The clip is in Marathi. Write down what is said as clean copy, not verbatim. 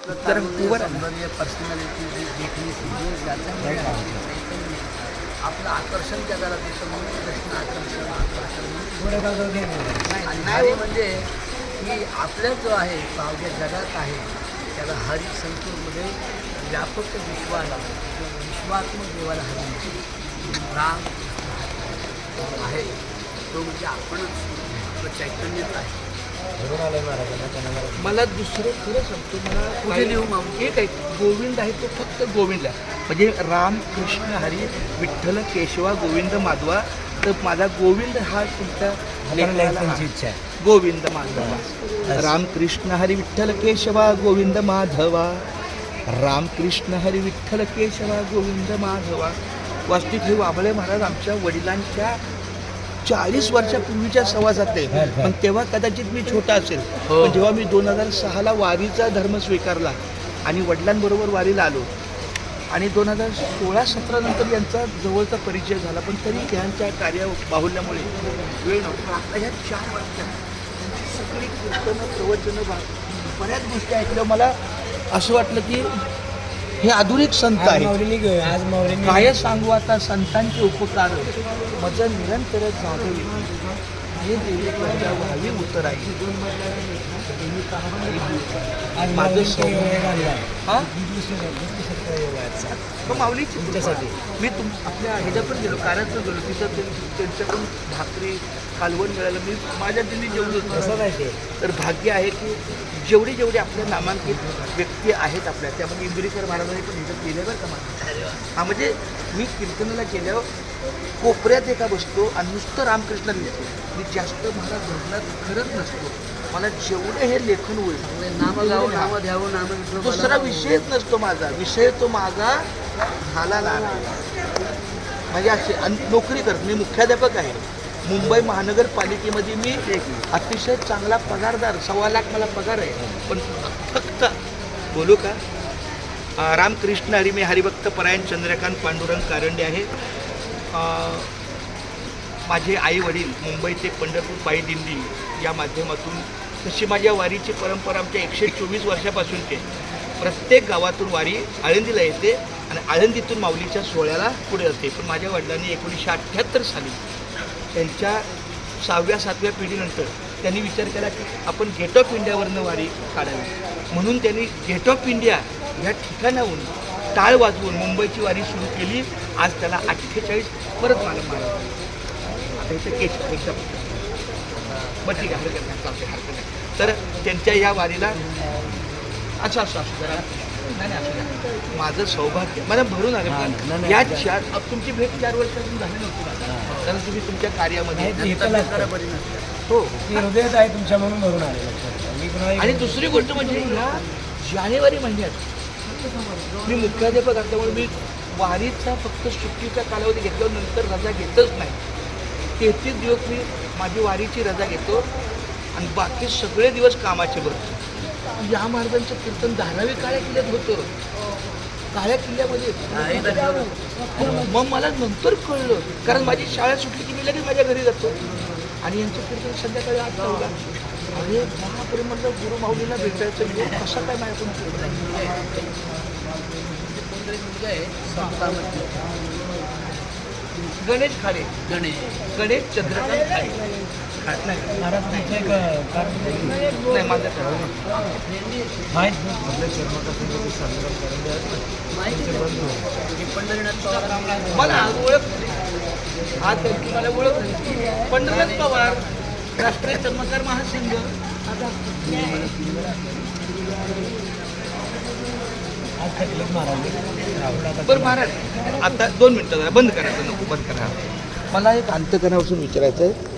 तर पुवर पर्सनॅलिटी देखणी समजून जायचं आपलं आकर्षण त्या घरात येतं म्हणून कृष्ण आकर्षण नाही म्हणजे की आपल्या जो आहे पावल्या जगात आहे त्याला हरी संतूरमध्ये व्यापक विश्वात्मक देवाला हरी राम आहे तो म्हणजे आपणच आपलं चैतन्यच आहे. मला दुसरं खरं सांगतो मला कुठे लिहू मग? एक आहे गोविंद आहे तो फक्त गोविंद आहे म्हणजे राम कृष्ण हरी विठ्ठल केशवा गोविंद माधवा. तर माझा गोविंद हा तुमच्या लेखनाला इच्छा आहे. गोविंद माधवा राम कृष्ण हरी विठ्ठल केशवा गोविंद माधवा राम कृष्ण हरी विठ्ठल केशवा गोविंद माधवा. वास्तविक हे वाबळे महाराज आमच्या वडिलांच्या 40 वर्षापूर्वीच्या सवासातले पण तेव्हा कदाचित मी छोटा असेल पण जेव्हा मी 2006ला वारीचा धर्म स्वीकारला आणि वडिलांबरोबर वारीला आलो आणि 2016-17 नंतर यांचा जवळचा परिचय झाला पण तरी यांच्या कार्य बाहुल्यामुळे वेळ नव्हता. आता ह्या 4 वर्षात त्यांची सगळी कीर्तनं प्रवचनं बऱ्याच गोष्टी ऐकल्या मला असं वाटलं की हे आधुनिक संत आहे. आज माऊलींनी काय सांगू आता संतांचे उपकार माझं निरंतर जागवी हे देवीच्या व्हावी उतराई माझं हां मग माऊली तुमच्यासाठी मी आपल्या ह्याच्या पण गेलो कारंजला गेलो तिथं त्यांच्याकडून भाकरी कालवण मिळालं मी माझ्या दिल्ली जेवलो असं नाही तर भाग्य आहे की जेवढे आपल्या नामांकित व्यक्ती आहेत आपल्या त्यामध्ये इंदुरीकर महाराजांनी पण ह्याच्यात केलं बरं का मला. हा म्हणजे मी कीर्तनाला गेल्यावर कोपऱ्यात एका बसतो आणि नुसतं रामकृष्ण लिहितो. मी जास्त महाराज धरणात खरंच नसतो. मला जेवढं हे लेखन होईल नाम गावं नाम द्यावं नाम दुसरा विषयच नसतो माझा. विषय तो माझा झाला म्हणजे असे नोकरी करत मी मुख्याध्यापक आहे. मुंबई महानगरपालिकेमध्ये मी अतिशय चांगला पगारदार 1.25 लाख मला पगार आहे. पण फक्त बोलू का रामकृष्ण हरी मी हरिभक्त परायण चंद्रकांत पांडुरंग कारंडे आहे. माझे आई वडील मुंबई ते पंढरपूर पायी दिंडी या माध्यमातून तशी माझ्या वारीची परंपरा आमच्या 124 वर्षापासूनची प्रत्येक गावातून वारी आळंदीला येते आणि आळंदीतून माऊलीच्या सोहळ्याला पुढे जाते. पण माझ्या वडिलांनी 1978 साली त्यांच्या 6व्या-7व्या पिढीनंतर त्यांनी विचार केला की आपण गेट ऑफ इंडियावरनं वारी काढावी म्हणून त्यांनी गेट ऑफ इंडिया या ठिकाणाहून टाळ वाजवून मुंबईची वारी सुरू केली. आज त्याला 48 परत मला मारा आता इथं केस एकदम बरं ठीक आहे हरकत नाही. तर त्यांच्या या वारीला असं जरा नाही असं नाही माझं सौभाग्य मला भरून आलं पण या 4 तुमची भेट 4 वर्षातून झाली नव्हती कारण तुम्ही तुमच्या कार्यामध्ये हो हृदयात आहे तुमच्या म्हणून भरून आले. आणि दुसरी गोष्ट म्हणजे ह्या जानेवारी महिन्यात मी मुख्याध्यापक असल्यामुळे मी वारीचा फक्त सुट्टीचा कालावधी घेतल्यानंतर रजा घेतच नाही. 33 दिवस मी माझी वारीची रजा घेतो आणि बाकी सगळे दिवस कामाचे भरतो. या महाराजांचं कीर्तन 10व्या काळ्या किल्ल्यात होतं. काळ्या किल्ल्यामध्ये मग मला नंतर कळलं कारण माझी शाळा सुटली की मी लगेच माझ्या घरी जातो आणि यांचं कीर्तन संध्याकाळी 8 लावला. अरे बापरे म्हणलं गुरु माऊलीला भेटायचं योग कसा काय माझ्याकडून गणेश खाडे गणेश चंद्रकांत खाडे नाही माझं मला ओळख हा त्यांची मला ओळख नाही. पंढरनाथ पवार राष्ट्रीय चर्मकार महासंघ बरं महाराज आता 2 मिनिटं जरा बंद करायचं नको बंद करा. मला एक अंतकरणापासून विचारायचं आहे